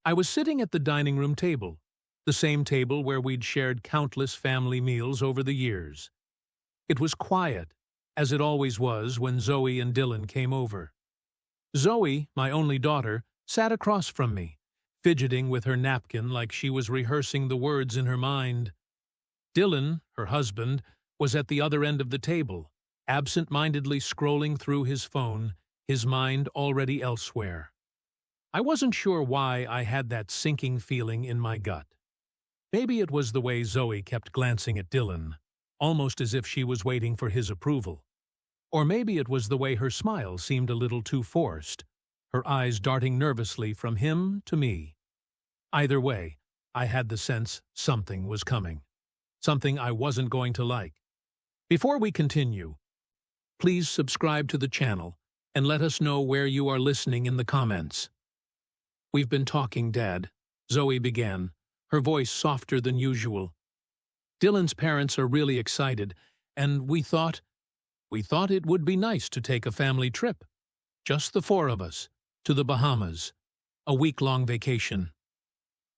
I was sitting at the dining room table, the same table where we'd shared countless family meals over the years. It was quiet, as it always was when Zoe and Dylan came over. Zoe, my only daughter, sat across from me, fidgeting with her napkin like she was rehearsing the words in her mind. Dylan, her husband, was at the other end of the table, absent-mindedly scrolling through his phone, his mind already elsewhere. I wasn't sure why I had that sinking feeling in my gut. Maybe it was the way Zoe kept glancing at Dylan, almost as if she was waiting for his approval. Or maybe it was the way her smile seemed a little too forced, her eyes darting nervously from him to me. Either way, I had the sense something was coming, something I wasn't going to like. Before we continue, please subscribe to the channel and let us know where you are listening in the comments. "We've been talking, Dad," Zoe began, her voice softer than usual. "Dylan's parents are really excited, and we thought it would be nice to take a family trip. Just the four of us, to the Bahamas. A week-long vacation."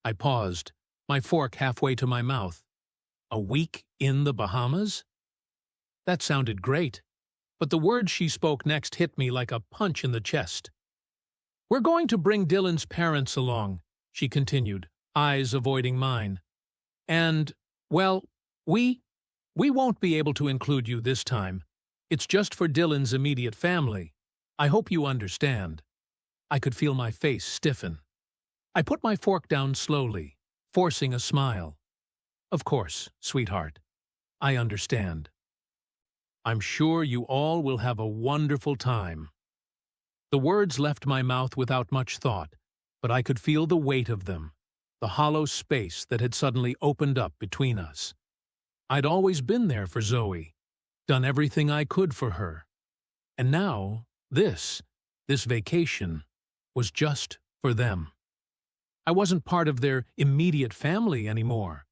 I paused, my fork halfway to my mouth. A week in the Bahamas? That sounded great, but the words she spoke next hit me like a punch in the chest. "We're going to bring Dylan's parents along," she continued, eyes avoiding mine. "And, well, we won't be able to include you this time. It's just for Dylan's immediate family. I hope you understand." I could feel my face stiffen. I put my fork down slowly, forcing a smile. "Of course, sweetheart. I understand. I'm sure you all will have a wonderful time." The words left my mouth without much thought, but I could feel the weight of them, the hollow space that had suddenly opened up between us. I'd always been there for Zoe, done everything I could for her. And now, this vacation, was just for them. I wasn't part of their immediate family anymore.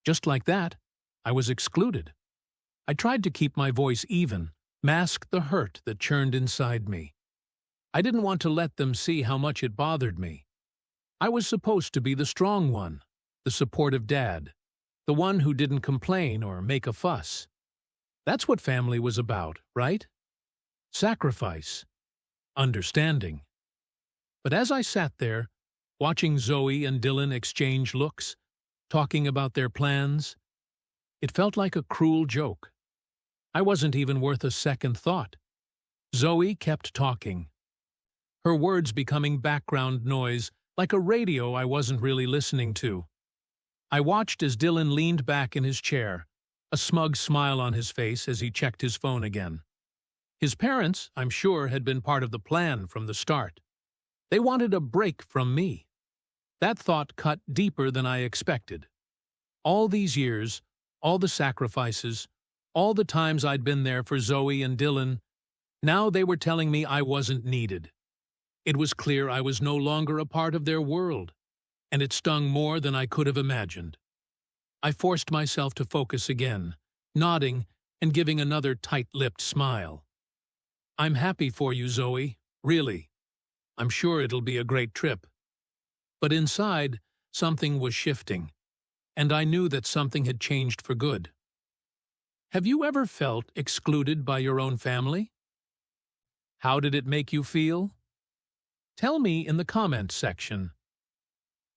Just like that, I was excluded. I tried to keep my voice even, mask the hurt that churned inside me. I didn't want to let them see how much it bothered me. I was supposed to be the strong one, the supportive dad, the one who didn't complain or make a fuss. That's what family was about, right? Sacrifice. Understanding. But as I sat there, watching Zoe and Dylan exchange looks, talking about their plans, it felt like a cruel joke. I wasn't even worth a second thought. Zoe kept talking, her words becoming background noise, like a radio I wasn't really listening to. I watched as Dylan leaned back in his chair, a smug smile on his face as he checked his phone again. His parents, I'm sure, had been part of the plan from the start. They wanted a break from me. That thought cut deeper than I expected. All these years, all the sacrifices, all the times I'd been there for Zoe and Dylan, now they were telling me I wasn't needed. It was clear I was no longer a part of their world, and it stung more than I could have imagined. I forced myself to focus again, nodding and giving another tight-lipped smile. "I'm happy for you, Zoe, really. I'm sure it'll be a great trip." But inside, something was shifting, and I knew that something had changed for good. Have you ever felt excluded by your own family? How did it make you feel? Tell me in the comments section.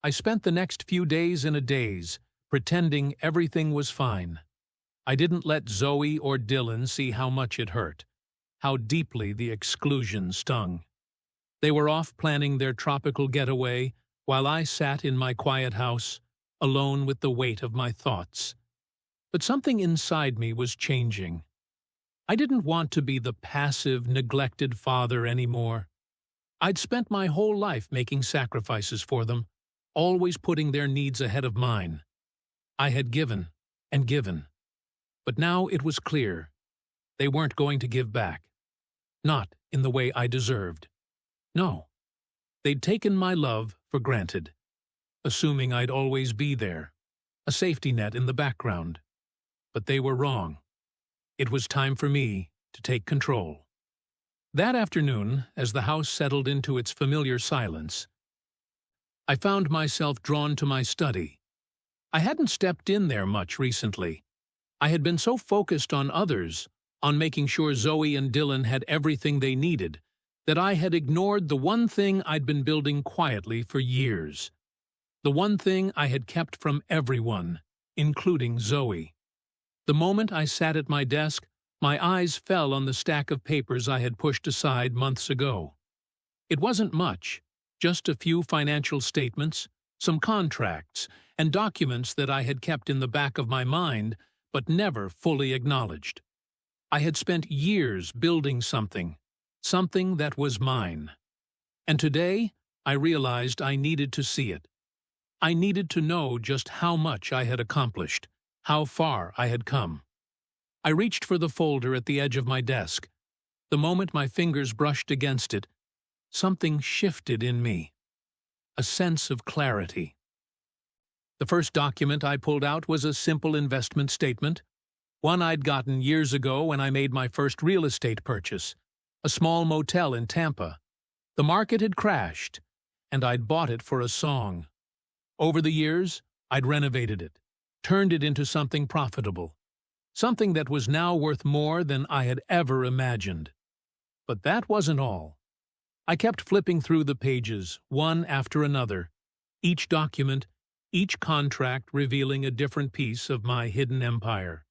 I spent the next few days in a daze, pretending everything was fine. I didn't let Zoe or Dylan see how much it hurt, how deeply the exclusion stung. They were off planning their tropical getaway, while I sat in my quiet house, alone with the weight of my thoughts. But something inside me was changing. I didn't want to be the passive, neglected father anymore. I'd spent my whole life making sacrifices for them, always putting their needs ahead of mine. I had given and given. But now it was clear. They weren't going to give back. Not in the way I deserved. No. They'd taken my love for granted, assuming I'd always be there, a safety net in the background. But they were wrong. It was time for me to take control. That afternoon, as the house settled into its familiar silence, I found myself drawn to my study. I hadn't stepped in there much recently. I had been so focused on others, on making sure Zoe and Dylan had everything they needed, that I had ignored the one thing I'd been building quietly for years. The one thing I had kept from everyone, including Zoe. The moment I sat at my desk, my eyes fell on the stack of papers I had pushed aside months ago. It wasn't much, just a few financial statements, some contracts, and documents that I had kept in the back of my mind but never fully acknowledged. I had spent years building something that was mine. And today, I realized I needed to see it. I needed to know just how much I had accomplished, how far I had come. I reached for the folder at the edge of my desk. The moment my fingers brushed against it, something shifted in me. A sense of clarity. The first document I pulled out was a simple investment statement, one I'd gotten years ago when I made my first real estate purchase, a small motel in Tampa. The market had crashed, and I'd bought it for a song. Over the years, I'd renovated it, turned it into something profitable, something that was now worth more than I had ever imagined. But that wasn't all. I kept flipping through the pages, one after another, each document, each contract revealing a different piece of my hidden empire.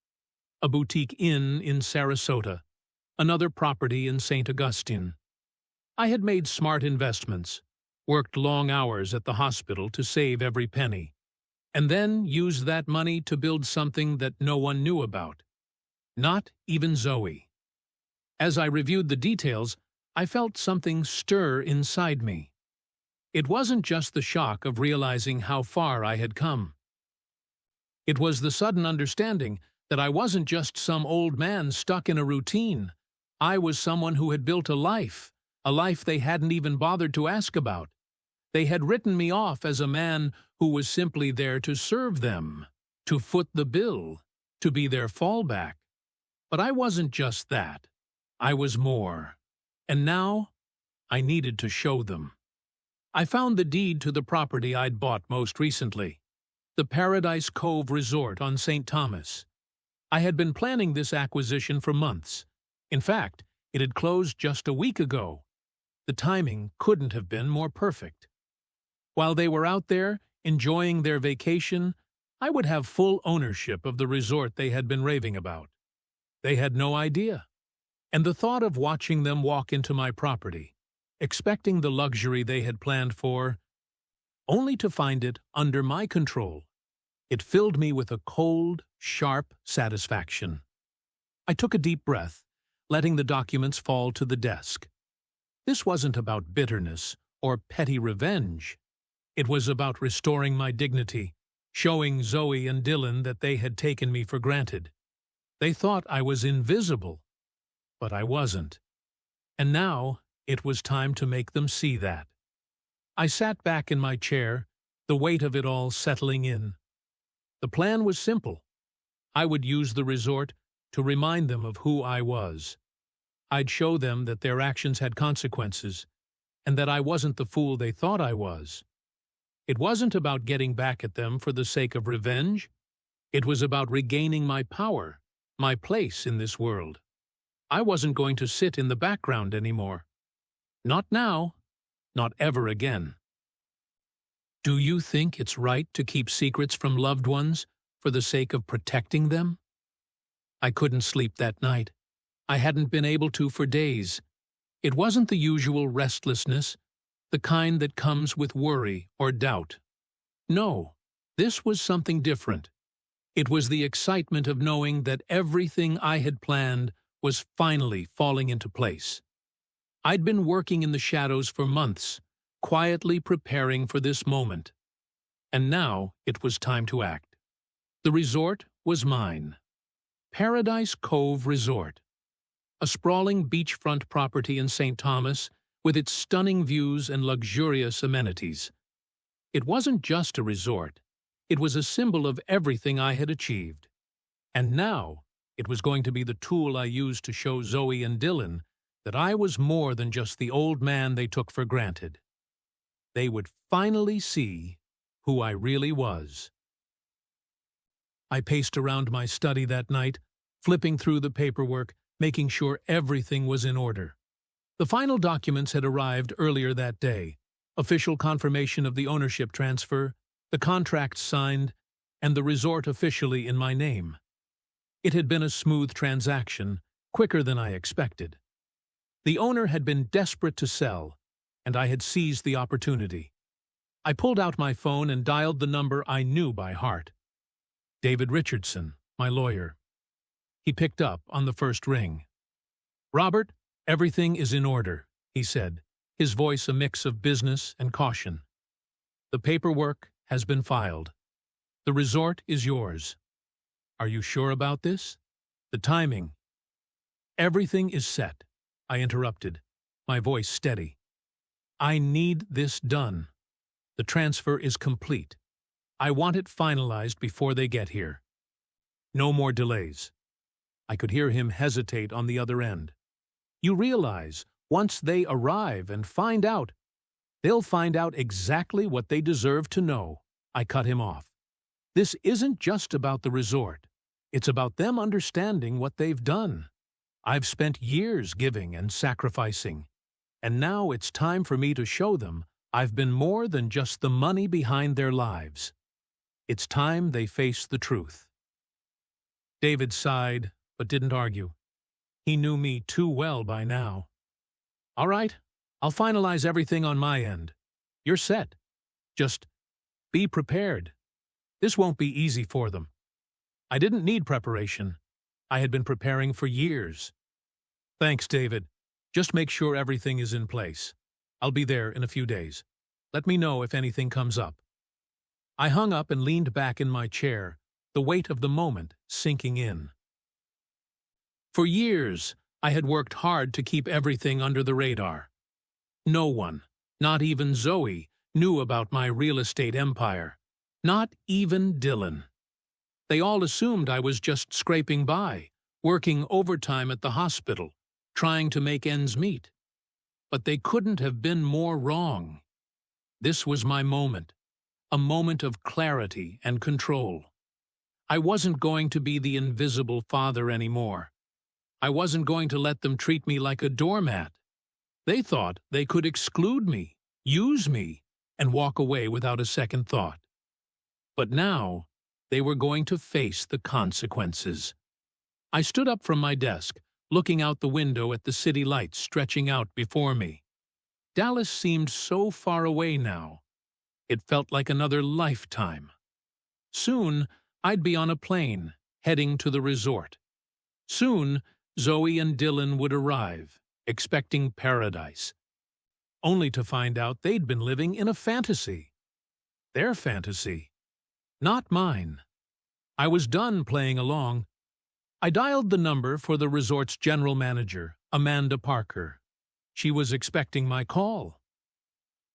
A boutique inn in Sarasota, another property in St. Augustine. I had made smart investments, worked long hours at the hospital to save every penny, and then used that money to build something that no one knew about. Not even Zoe. As I reviewed the details, I felt something stir inside me. It wasn't just the shock of realizing how far I had come. It was the sudden understanding that I wasn't just some old man stuck in a routine. I was someone who had built a life they hadn't even bothered to ask about. They had written me off as a man who was simply there to serve them, to foot the bill, to be their fallback. But I wasn't just that. I was more. And now, I needed to show them. I found the deed to the property I'd bought most recently, the Paradise Cove Resort on St. Thomas. I had been planning this acquisition for months. In fact, it had closed just a week ago. The timing couldn't have been more perfect. While they were out there, enjoying their vacation, I would have full ownership of the resort they had been raving about. They had no idea. And the thought of watching them walk into my property, expecting the luxury they had planned for, only to find it under my control, it filled me with a cold, sharp satisfaction. I took a deep breath, letting the documents fall to the desk. This wasn't about bitterness or petty revenge. It was about restoring my dignity, showing Zoe and Dylan that they had taken me for granted. They thought I was invisible, but I wasn't. And now, it was time to make them see that. I sat back in my chair, the weight of it all settling in. The plan was simple. I would use the resort to remind them of who I was. I'd show them that their actions had consequences, and that I wasn't the fool they thought I was. It wasn't about getting back at them for the sake of revenge. It was about regaining my power, my place in this world. I wasn't going to sit in the background anymore. Not now, not ever again. Do you think it's right to keep secrets from loved ones for the sake of protecting them? I couldn't sleep that night. I hadn't been able to for days. It wasn't the usual restlessness, the kind that comes with worry or doubt. No, this was something different. It was the excitement of knowing that everything I had planned was finally falling into place. I'd been working in the shadows for months, quietly preparing for this moment. And now it was time to act. The resort was mine. Paradise Cove Resort. A sprawling beachfront property in St. Thomas with its stunning views and luxurious amenities. It wasn't just a resort. It was a symbol of everything I had achieved. And now, it was going to be the tool I used to show Zoe and Dylan that I was more than just the old man they took for granted. they would finally see who I really was. I paced around my study that night, flipping through the paperwork, making sure everything was in order. The final documents had arrived earlier that day: official confirmation of the ownership transfer, the contract signed, and the resort officially in my name. It had been a smooth transaction, quicker than I expected. The owner had been desperate to sell, and I had seized the opportunity. I pulled out my phone and dialed the number I knew by heart. David Richardson, my lawyer. He picked up on the first ring. "Robert, everything is in order," he said, his voice a mix of business and caution. "The paperwork has been filed. The resort is yours. Are you sure about this? The timing?" "Everything is set," I interrupted, my voice steady. "I need this done. The transfer is complete. I want it finalized before they get here. No more delays." I could hear him hesitate on the other end. "You realize, once they arrive and find out, they'll find out exactly what they deserve to know," I cut him off. "This isn't just about the resort. It's about them understanding what they've done. I've spent years giving and sacrificing, and now it's time for me to show them I've been more than just the money behind their lives. It's time they face the truth." David sighed, but didn't argue. He knew me too well by now. "All right, I'll finalize everything on my end. You're set. Just be prepared. This won't be easy for them." I didn't need preparation. I had been preparing for years. "Thanks, David. Just make sure everything is in place. I'll be there in a few days. Let me know if anything comes up." I hung up and leaned back in my chair, the weight of the moment sinking in. For years, I had worked hard to keep everything under the radar. No one, not even Zoe, knew about my real estate empire. Not even Dylan. They all assumed I was just scraping by, working overtime at the hospital, trying to make ends meet. But they couldn't have been more wrong. This was my moment, a moment of clarity and control. I wasn't going to be the invisible father anymore. I wasn't going to let them treat me like a doormat. They thought they could exclude me, use me, and walk away without a second thought. But now, they were going to face the consequences. I stood up from my desk, looking out the window at the city lights stretching out before me. Dallas seemed so far away now. It felt like another lifetime. Soon, I'd be on a plane, heading to the resort. Soon, Zoe and Dylan would arrive, expecting paradise, only to find out they'd been living in a fantasy. Their fantasy, not mine. I was done playing along. I dialed the number for the resort's general manager, Amanda Parker. She was expecting my call.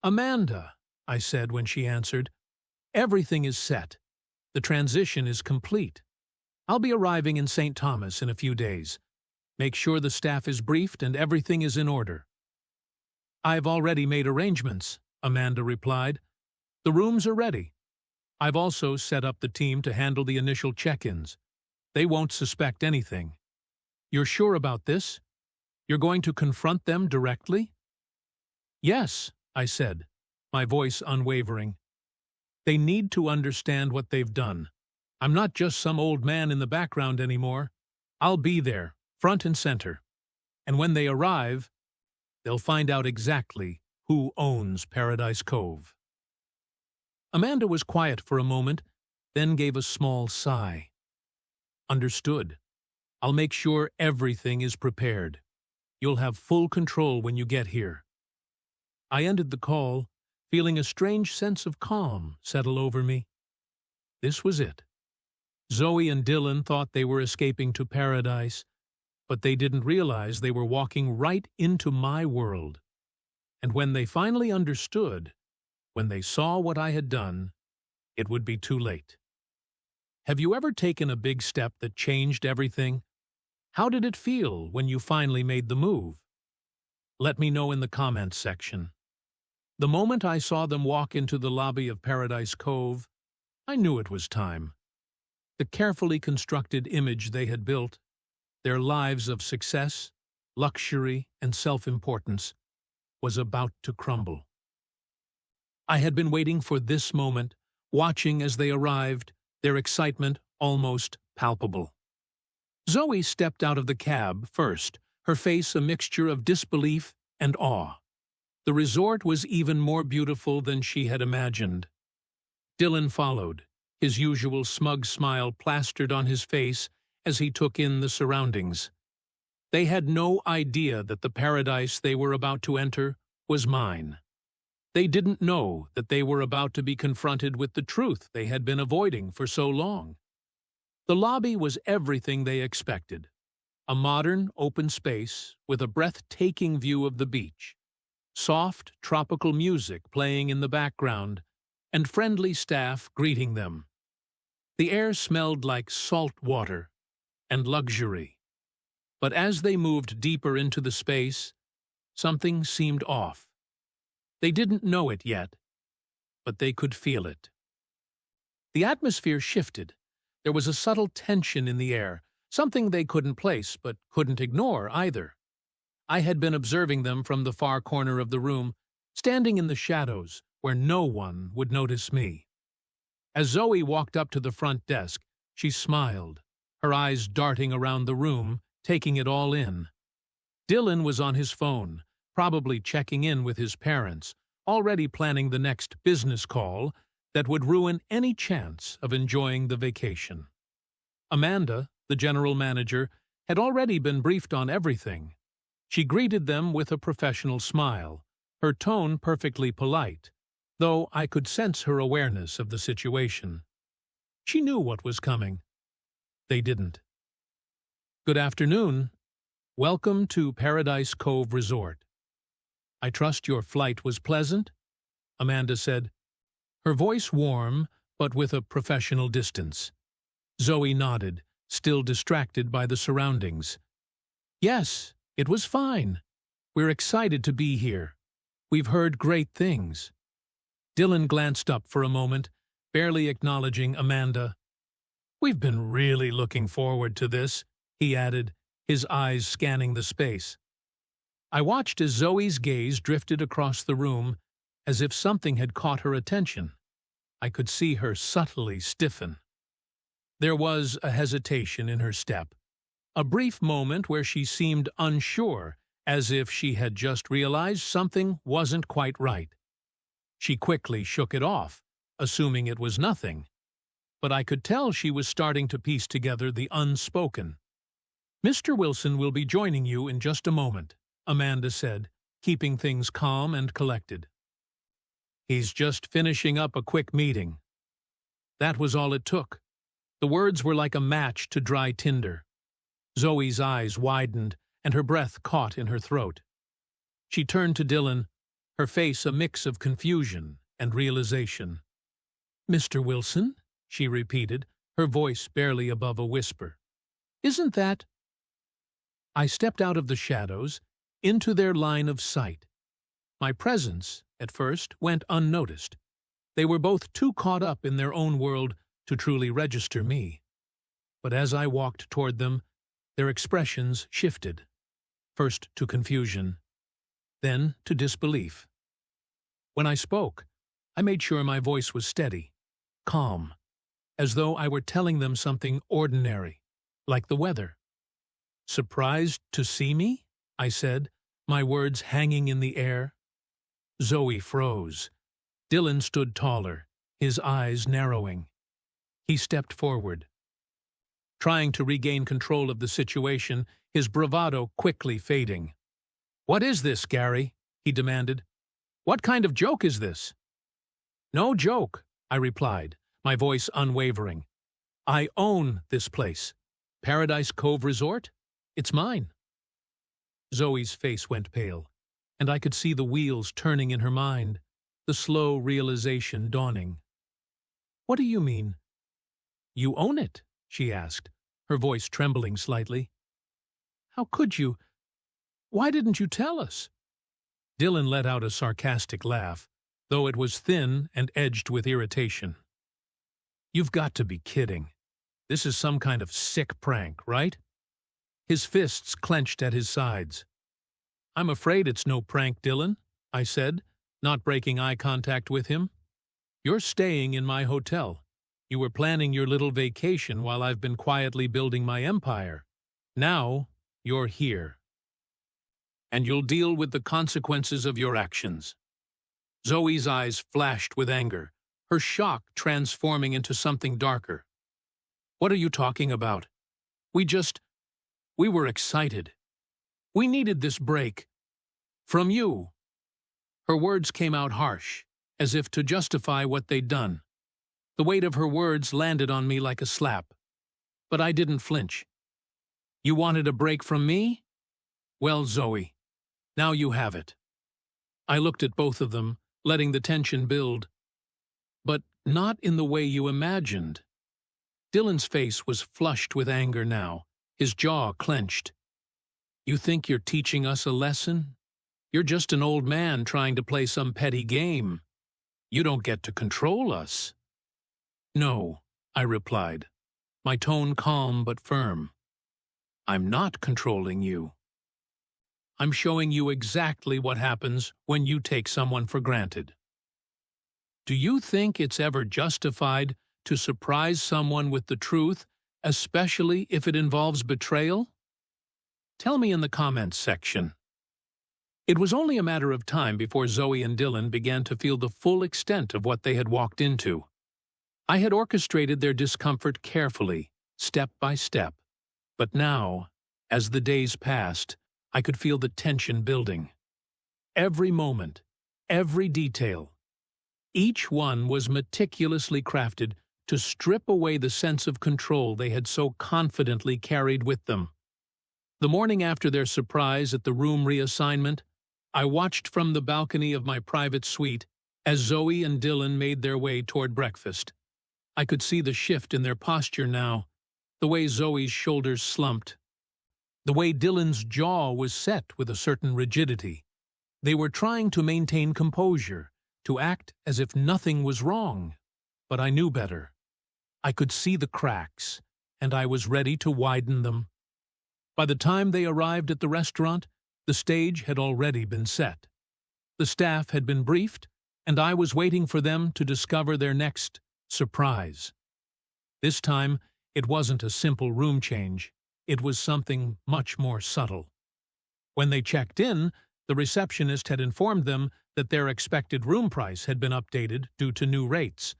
"Amanda," I said when she answered, "everything is set. The transition is complete. I'll be arriving in St. Thomas in a few days. Make sure the staff is briefed and everything is in order." "I've already made arrangements," Amanda replied. "The rooms are ready. I've also set up the team to handle the initial check-ins. They won't suspect anything. You're sure about this? You're going to confront them directly?" "Yes," I said, my voice unwavering. "They need to understand what they've done. I'm not just some old man in the background anymore. I'll be there, front and center. And when they arrive, they'll find out exactly who owns Paradise Cove." Amanda was quiet for a moment, then gave a small sigh. "Understood. I'll make sure everything is prepared. You'll have full control when you get here." I ended the call, feeling a strange sense of calm settle over me. This was it. Zoe and Dylan thought they were escaping to paradise, but they didn't realize they were walking right into my world. And when they finally understood, when they saw what I had done, it would be too late. Have you ever taken a big step that changed everything? How did it feel when you finally made the move? Let me know in the comments section. The moment I saw them walk into the lobby of Paradise Cove, I knew it was time. The carefully constructed image they had built, their lives of success, luxury, and self-importance, was about to crumble. I had been waiting for this moment, watching as they arrived, their excitement almost palpable. Zoe stepped out of the cab first, her face a mixture of disbelief and awe. The resort was even more beautiful than she had imagined. Dylan followed, his usual smug smile plastered on his face as he took in the surroundings. They had no idea that the paradise they were about to enter was mine. They didn't know that they were about to be confronted with the truth they had been avoiding for so long. The lobby was everything they expected. A modern, open space with a breathtaking view of the beach, soft, tropical music playing in the background, and friendly staff greeting them. The air smelled like salt water and luxury. But as they moved deeper into the space, something seemed off. They didn't know it yet, but they could feel it. The atmosphere shifted. There was a subtle tension in the air, something they couldn't place but couldn't ignore either. I had been observing them from the far corner of the room, standing in the shadows where no one would notice me. As Zoe walked up to the front desk, she smiled, her eyes darting around the room, taking it all in. Dylan was on his phone, probably checking in with his parents, already planning the next business call that would ruin any chance of enjoying the vacation. Amanda, the general manager, had already been briefed on everything. She greeted them with a professional smile, her tone perfectly polite, though I could sense her awareness of the situation. She knew what was coming. They didn't. "Good afternoon. Welcome to Paradise Cove Resort. I trust your flight was pleasant," Amanda said, her voice warm but with a professional distance. Zoe nodded, still distracted by the surroundings. "Yes, it was fine. We're excited to be here. We've heard great things." Dylan glanced up for a moment, barely acknowledging Amanda. "We've been really looking forward to this," he added, his eyes scanning the space. I watched as Zoe's gaze drifted across the room, as if something had caught her attention. I could see her subtly stiffen. There was a hesitation in her step, a brief moment where she seemed unsure, as if she had just realized something wasn't quite right. She quickly shook it off, assuming it was nothing, but I could tell she was starting to piece together the unspoken. "Mr. Wilson will be joining you in just a moment," Amanda said, keeping things calm and collected. "He's just finishing up a quick meeting." That was all it took. The words were like a match to dry tinder. Zoe's eyes widened, and her breath caught in her throat. She turned to Dylan, her face a mix of confusion and realization. "Mr. Wilson?" she repeated, her voice barely above a whisper. "Isn't that—" I stepped out of the shadows, into their line of sight. My presence, at first, went unnoticed. They were both too caught up in their own world to truly register me. But as I walked toward them, their expressions shifted, first to confusion, then to disbelief. When I spoke, I made sure my voice was steady, calm, as though I were telling them something ordinary, like the weather. "Surprised to see me?" I said, my words hanging in the air. Zoe froze. Dylan stood taller, his eyes narrowing. He stepped forward. Trying to regain control of the situation, his bravado quickly fading. "What is this, Gary?" he demanded. "What kind of joke is this?" "No joke," I replied, my voice unwavering. "I own this place. Paradise Cove Resort? It's mine." Zoe's face went pale, and I could see the wheels turning in her mind, the slow realization dawning. "What do you mean?" "You own it?" she asked, her voice trembling slightly. "How could you? Why didn't you tell us?" Dylan let out a sarcastic laugh, though it was thin and edged with irritation. "You've got to be kidding. This is some kind of sick prank, right?" His fists clenched at his sides. "I'm afraid it's no prank, Dylan," I said, not breaking eye contact with him. "You're staying in my hotel. You were planning your little vacation while I've been quietly building my empire. Now, you're here. And you'll deal with the consequences of your actions." Zoe's eyes flashed with anger, her shock transforming into something darker. "What are you talking about? We were excited. We needed this break. From you." Her words came out harsh, as if to justify what they'd done. The weight of her words landed on me like a slap. But I didn't flinch. "You wanted a break from me? Well, Zoe, now you have it." I looked at both of them, letting the tension build. "But not in the way you imagined." Dylan's face was flushed with anger now, his jaw clenched. "You think you're teaching us a lesson? You're just an old man trying to play some petty game. You don't get to control us." "No," I replied, my tone calm but firm. "I'm not controlling you. I'm showing you exactly what happens when you take someone for granted. Do you think it's ever justified to surprise someone with the truth, especially if it involves betrayal? Tell me in the comments section." It was only a matter of time before Zoe and Dylan began to feel the full extent of what they had walked into. I had orchestrated their discomfort carefully, step by step. But now, as the days passed, I could feel the tension building. Every moment, every detail, each one was meticulously crafted to strip away the sense of control they had so confidently carried with them. The morning after their surprise at the room reassignment, I watched from the balcony of my private suite as Zoe and Dylan made their way toward breakfast. I could see the shift in their posture now, the way Zoe's shoulders slumped, the way Dylan's jaw was set with a certain rigidity. They were trying to maintain composure, to act as if nothing was wrong. But I knew better. I could see the cracks, and I was ready to widen them. By the time they arrived at the restaurant, the stage had already been set. The staff had been briefed, and I was waiting for them to discover their next surprise. This time, it wasn't a simple room change. It was something much more subtle. When they checked in, the receptionist had informed them that their expected room price had been updated due to new rates.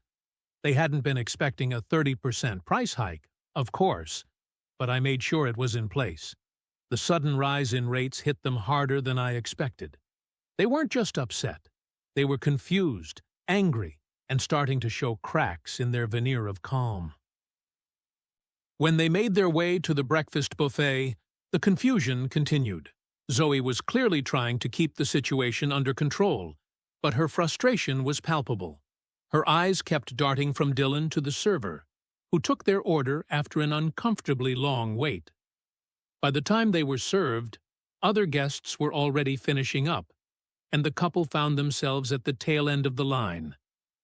They hadn't been expecting a 30% price hike, of course, but I made sure it was in place. The sudden rise in rates hit them harder than I expected. They weren't just upset. They were confused, angry, and starting to show cracks in their veneer of calm. When they made their way to the breakfast buffet, the confusion continued. Zoe was clearly trying to keep the situation under control, but her frustration was palpable. Her eyes kept darting from Dylan to the server, who took their order after an uncomfortably long wait. By the time they were served, other guests were already finishing up, and the couple found themselves at the tail end of the line.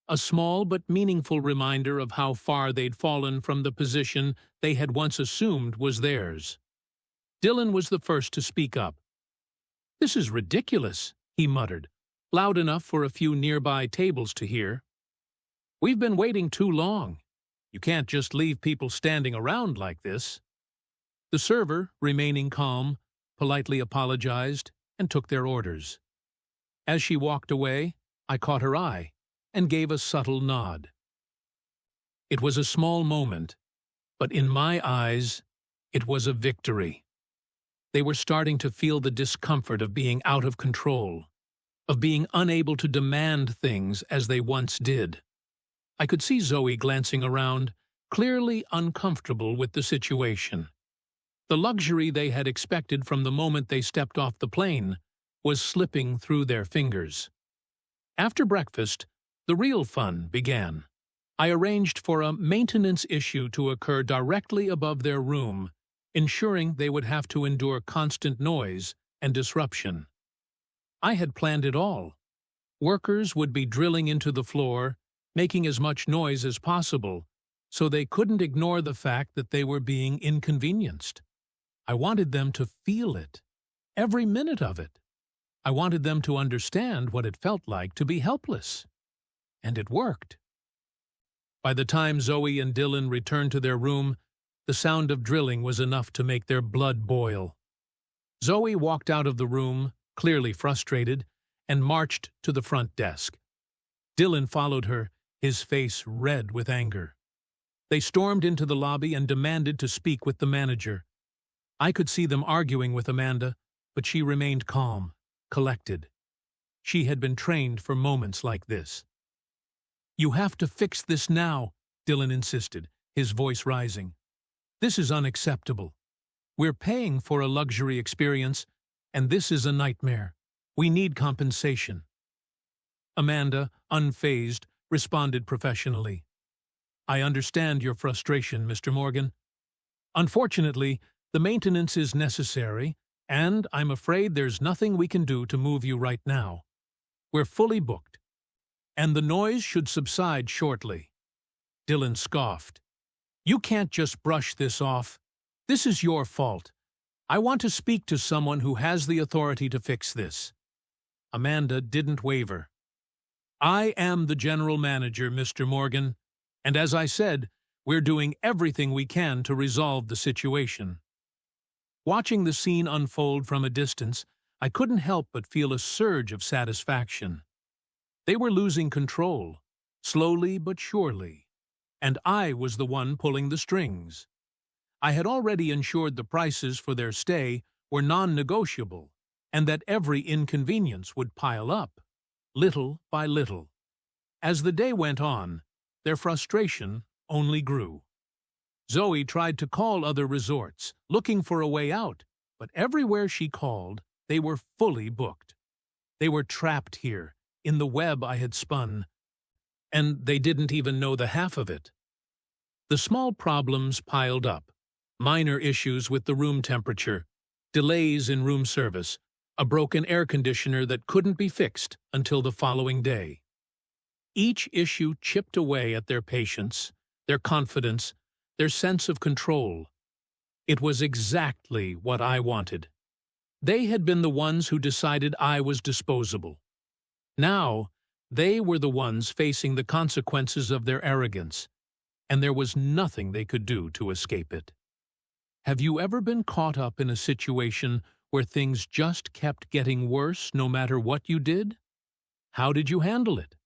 A small but meaningful reminder of how far they'd fallen from the position they had once assumed was theirs. Dylan was the first to speak up. "This is ridiculous," he muttered, loud enough for a few nearby tables to hear. "We've been waiting too long. You can't just leave people standing around like this." The server, remaining calm, politely apologized and took their orders. As she walked away, I caught her eye and gave a subtle nod. It was a small moment, but in my eyes, it was a victory. They were starting to feel the discomfort of being out of control, of being unable to demand things as they once did. I could see Zoe glancing around, clearly uncomfortable with the situation. The luxury they had expected from the moment they stepped off the plane was slipping through their fingers. After breakfast, the real fun began. I arranged for a maintenance issue to occur directly above their room, ensuring they would have to endure constant noise and disruption. I had planned it all. Workers would be drilling into the floor, making as much noise as possible, so they couldn't ignore the fact that they were being inconvenienced. I wanted them to feel it, every minute of it. I wanted them to understand what it felt like to be helpless. And it worked. By the time Zoe and Dylan returned to their room, the sound of drilling was enough to make their blood boil. Zoe walked out of the room, clearly frustrated, and marched to the front desk. Dylan followed her, his face red with anger. They stormed into the lobby and demanded to speak with the manager. I could see them arguing with Amanda, but she remained calm, collected. She had been trained for moments like this. "You have to fix this now," Dylan insisted, his voice rising. "This is unacceptable. We're paying for a luxury experience, and this is a nightmare. We need compensation." Amanda, unfazed, responded professionally. "I understand your frustration, Mr. Morgan. Unfortunately, the maintenance is necessary, and I'm afraid there's nothing we can do to move you right now. We're fully booked, and the noise should subside shortly." Dylan scoffed. "You can't just brush this off. This is your fault. I want to speak to someone who has the authority to fix this." Amanda didn't waver. "I am the general manager, Mr. Morgan, and as I said, we're doing everything we can to resolve the situation." Watching the scene unfold from a distance, I couldn't help but feel a surge of satisfaction. They were losing control, slowly but surely, and I was the one pulling the strings. I had already ensured the prices for their stay were non-negotiable, and that every inconvenience would pile up, little by little. As the day went on, their frustration only grew. Zoe tried to call other resorts, looking for a way out, but everywhere she called, they were fully booked. They were trapped here, in the web I had spun, and they didn't even know the half of it. The small problems piled up. Minor issues with the room temperature, delays in room service, a broken air conditioner that couldn't be fixed until the following day. Each issue chipped away at their patience, their confidence, their sense of control. It was exactly what I wanted. They had been the ones who decided I was disposable. Now, they were the ones facing the consequences of their arrogance, and there was nothing they could do to escape it. Have you ever been caught up in a situation where things just kept getting worse no matter what you did? How did you handle it?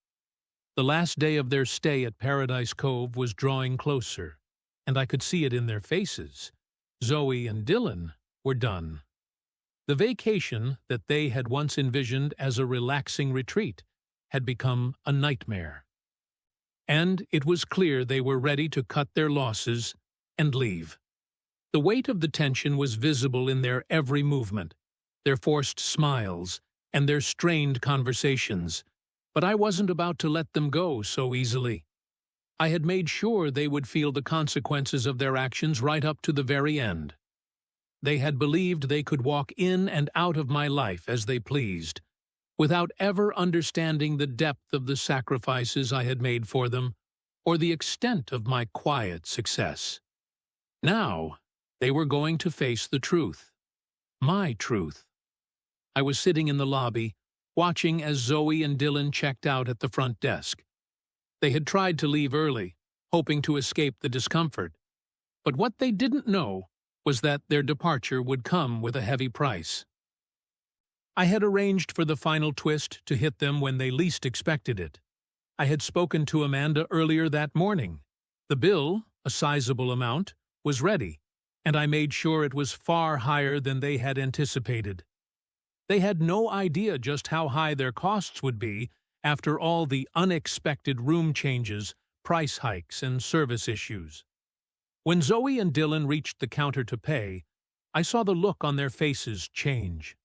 The last day of their stay at Paradise Cove was drawing closer, and I could see it in their faces. Zoe and Dylan were done. The vacation that they had once envisioned as a relaxing retreat had become a nightmare. And it was clear they were ready to cut their losses and leave. The weight of the tension was visible in their every movement, their forced smiles, and their strained conversations. But I wasn't about to let them go so easily. I had made sure they would feel the consequences of their actions right up to the very end. They had believed they could walk in and out of my life as they pleased, without ever understanding the depth of the sacrifices I had made for them, or the extent of my quiet success. Now, they were going to face the truth. My truth. I was sitting in the lobby, watching as Zoe and Dylan checked out at the front desk. They had tried to leave early, hoping to escape the discomfort. But what they didn't know was that their departure would come with a heavy price. I had arranged for the final twist to hit them when they least expected it. I had spoken to Amanda earlier that morning. The bill, a sizable amount, was ready, and I made sure it was far higher than they had anticipated. They had no idea just how high their costs would be after all the unexpected room changes, price hikes, and service issues. When Zoe and Dylan reached the counter to pay, I saw the look on their faces change.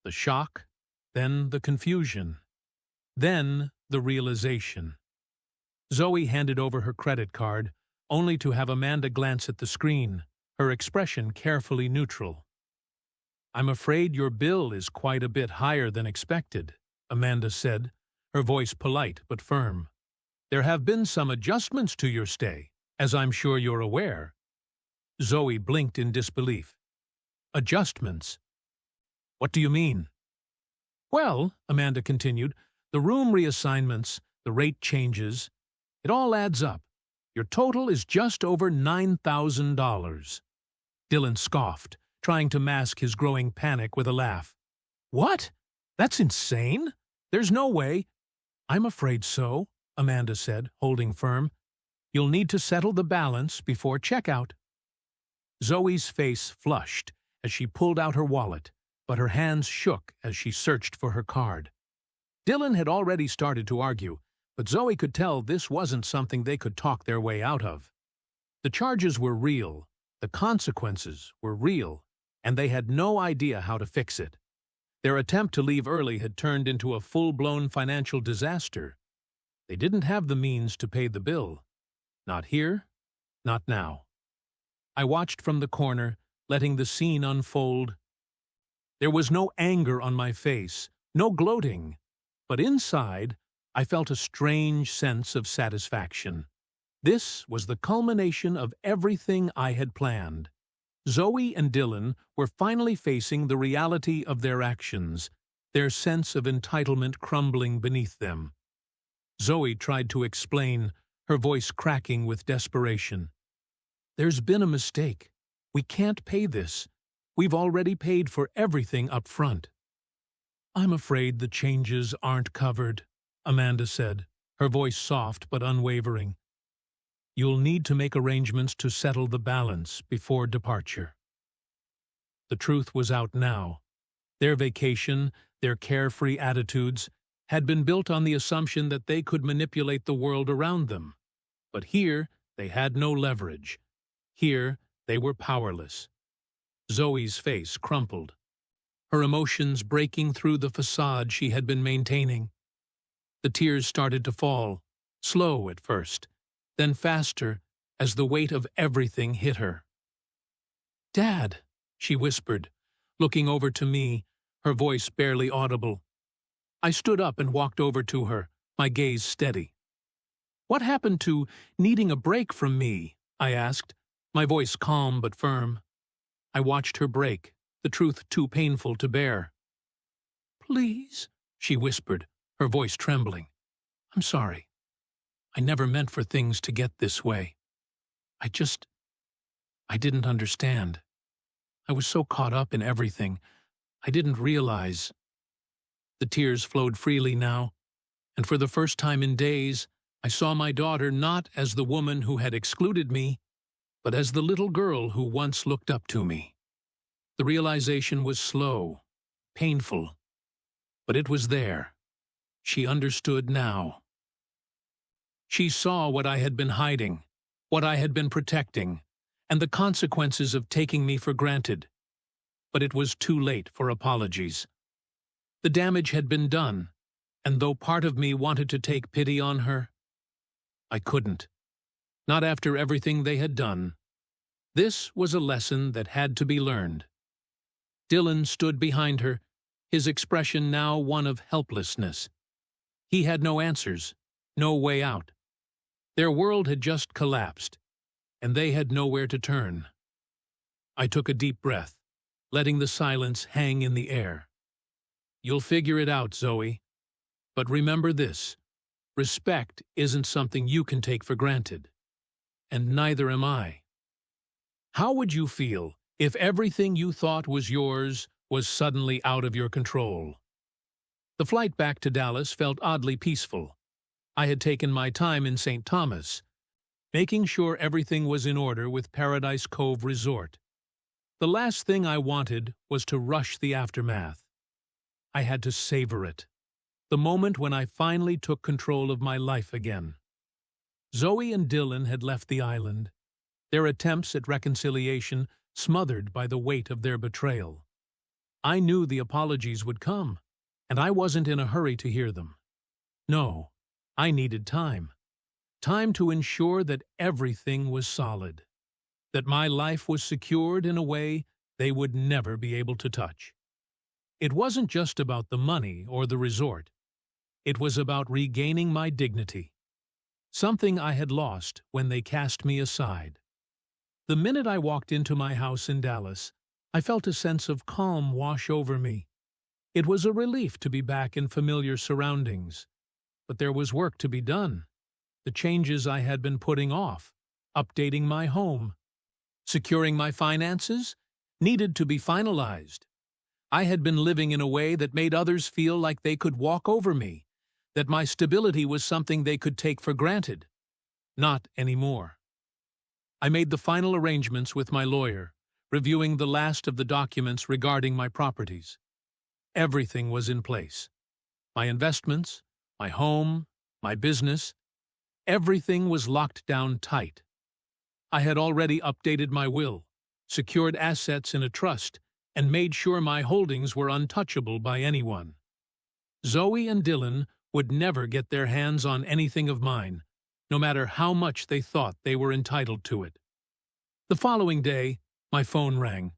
The shock, then the confusion, then the realization. Zoe handed over her credit card, only to have Amanda glance at the screen, her expression carefully neutral. "I'm afraid your bill is quite a bit higher than expected," Amanda said, her voice polite but firm. "There have been some adjustments to your stay, as I'm sure you're aware." Zoe blinked in disbelief. "Adjustments? What do you mean?" "Well," Amanda continued, "the room reassignments, the rate changes, it all adds up. Your total is just over $9,000. Dylan scoffed, trying to mask his growing panic with a laugh. "What? That's insane! There's no way." "I'm afraid so," Amanda said, holding firm. "You'll need to settle the balance before checkout." Zoe's face flushed as she pulled out her wallet, but her hands shook as she searched for her card. Dylan had already started to argue, but Zoe could tell this wasn't something they could talk their way out of. The charges were real, the consequences were real, and they had no idea how to fix it. Their attempt to leave early had turned into a full-blown financial disaster. They didn't have the means to pay the bill. Not here, not now. I watched from the corner, letting the scene unfold. There was no anger on my face, no gloating, but inside, I felt a strange sense of satisfaction. This was the culmination of everything I had planned. Zoe and Dylan were finally facing the reality of their actions, their sense of entitlement crumbling beneath them. Zoe tried to explain, her voice cracking with desperation. "There's been a mistake. We can't pay this. We've already paid for everything up front." "I'm afraid the changes aren't covered," Amanda said, her voice soft but unwavering. "You'll need to make arrangements to settle the balance before departure." The truth was out now. Their vacation, their carefree attitudes, had been built on the assumption that they could manipulate the world around them. But here, they had no leverage. Here, they were powerless. Zoe's face crumpled, her emotions breaking through the facade she had been maintaining. The tears started to fall, slow at first, then faster as the weight of everything hit her. "Dad," she whispered, looking over to me, her voice barely audible. I stood up and walked over to her, my gaze steady. "What happened to needing a break from me?" I asked, my voice calm but firm. I watched her break, the truth too painful to bear. "Please," she whispered, her voice trembling. "I'm sorry. I never meant for things to get this way. I didn't understand. I was so caught up in everything. I didn't realize." The tears flowed freely now, and for the first time in days, I saw my daughter not as the woman who had excluded me, but as the little girl who once looked up to me. The realization was slow, painful, but it was there. She understood now. She saw what I had been hiding, what I had been protecting, and the consequences of taking me for granted. But it was too late for apologies. The damage had been done, and though part of me wanted to take pity on her, I couldn't. Not after everything they had done. This was a lesson that had to be learned. Dylan stood behind her, his expression now one of helplessness. He had no answers, no way out. Their world had just collapsed, and they had nowhere to turn. I took a deep breath, letting the silence hang in the air. "You'll figure it out, Zoe. But remember this, respect isn't something you can take for granted. And neither am I." How would you feel if everything you thought was yours was suddenly out of your control? The flight back to Dallas felt oddly peaceful. I had taken my time in St. Thomas, making sure everything was in order with Paradise Cove Resort. The last thing I wanted was to rush the aftermath. I had to savor it, the moment when I finally took control of my life again. Zoe and Dylan had left the island, their attempts at reconciliation smothered by the weight of their betrayal. I knew the apologies would come, and I wasn't in a hurry to hear them. No, I needed time. Time to ensure that everything was solid, that my life was secured in a way they would never be able to touch. It wasn't just about the money or the resort. It was about regaining my dignity, something I had lost when they cast me aside. The minute I walked into my house in Dallas, I felt a sense of calm wash over me. It was a relief to be back in familiar surroundings. But there was work to be done. The changes I had been putting off, updating my home, securing my finances, needed to be finalized. I had been living in a way that made others feel like they could walk over me, that my stability was something they could take for granted. Not anymore. I made the final arrangements with my lawyer, reviewing the last of the documents regarding my properties. Everything was in place. My investments, my home, my business, everything was locked down tight. I had already updated my will, secured assets in a trust, and made sure my holdings were untouchable by anyone. Zoe and Dylan would never get their hands on anything of mine, no matter how much they thought they were entitled to it. The following day, my phone rang.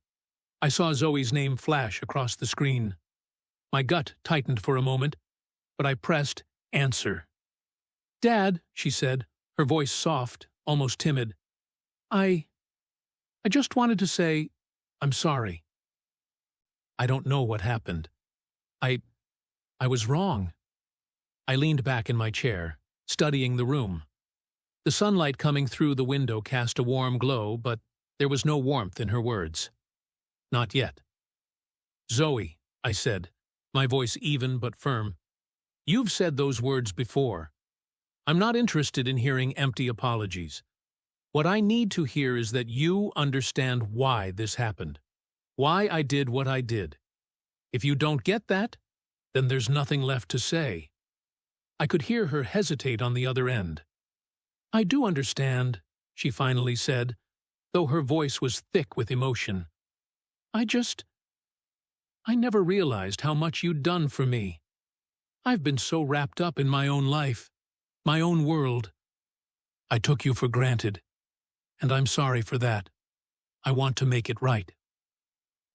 I saw Zoe's name flash across the screen. My gut tightened for a moment, but I pressed answer. "Dad," she said, her voice soft, almost timid. I just wanted to say, I'm sorry. I don't know what happened. I was wrong." I leaned back in my chair, studying the room. The sunlight coming through the window cast a warm glow, but there was no warmth in her words. Not yet. "Zoe," I said, my voice even but firm, "you've said those words before. I'm not interested in hearing empty apologies. What I need to hear is that you understand why this happened, why I did what I did. If you don't get that, then there's nothing left to say." I could hear her hesitate on the other end. "I do understand," she finally said, though her voice was thick with emotion. I never realized how much you'd done for me. I've been so wrapped up in my own life, my own world. I took you for granted, and I'm sorry for that. I want to make it right."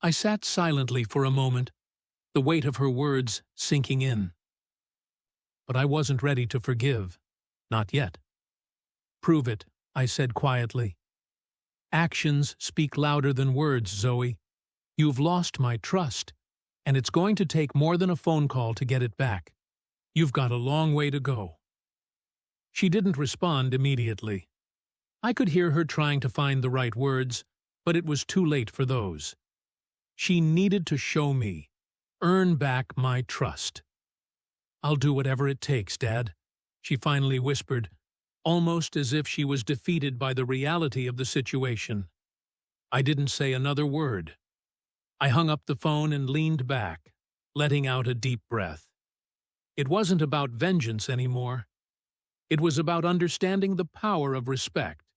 I sat silently for a moment, the weight of her words sinking in. But I wasn't ready to forgive. Not yet. "Prove it," I said quietly. "Actions speak louder than words, Zoe. You've lost my trust, and it's going to take more than a phone call to get it back. You've got a long way to go." She didn't respond immediately. I could hear her trying to find the right words, but it was too late for those. She needed to show me, earn back my trust. "I'll do whatever it takes, Dad," she finally whispered, almost as if she was defeated by the reality of the situation. I didn't say another word. I hung up the phone and leaned back, letting out a deep breath. It wasn't about vengeance anymore. It was about understanding the power of respect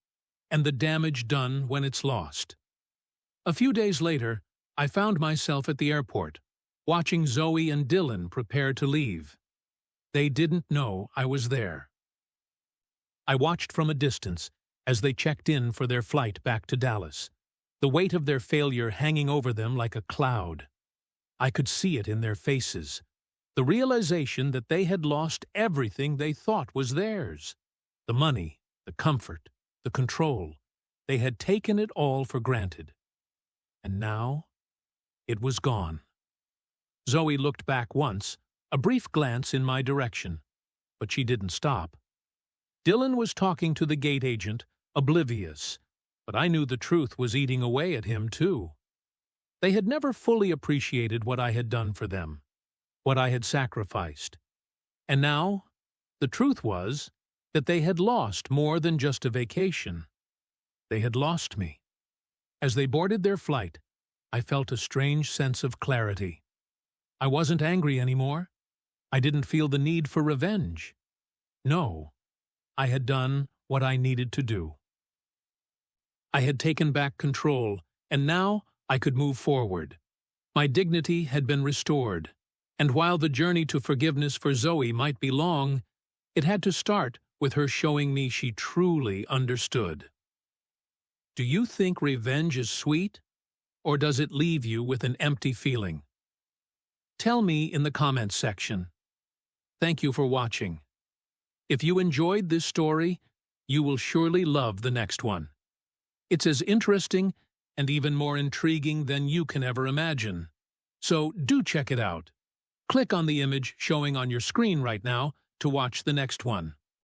and the damage done when it's lost. A few days later, I found myself at the airport, watching Zoe and Dylan prepare to leave. They didn't know I was there. I watched from a distance as they checked in for their flight back to Dallas, the weight of their failure hanging over them like a cloud. I could see it in their faces, the realization that they had lost everything they thought was theirs. The money, the comfort, the control. They had taken it all for granted. And now, it was gone. Zoe looked back once, a brief glance in my direction, but she didn't stop. Dylan was talking to the gate agent, oblivious, but I knew the truth was eating away at him too. They had never fully appreciated what I had done for them, what I had sacrificed. And now, the truth was that they had lost more than just a vacation. They had lost me. As they boarded their flight, I felt a strange sense of clarity. I wasn't angry anymore. I didn't feel the need for revenge. No, I had done what I needed to do. I had taken back control, and now I could move forward. My dignity had been restored, and while the journey to forgiveness for Zoe might be long, it had to start with her showing me she truly understood. Do you think revenge is sweet, or does it leave you with an empty feeling? Tell me in the comments section. Thank you for watching. If you enjoyed this story, you will surely love the next one. It's as interesting and even more intriguing than you can ever imagine. So do check it out. Click on the image showing on your screen right now to watch the next one.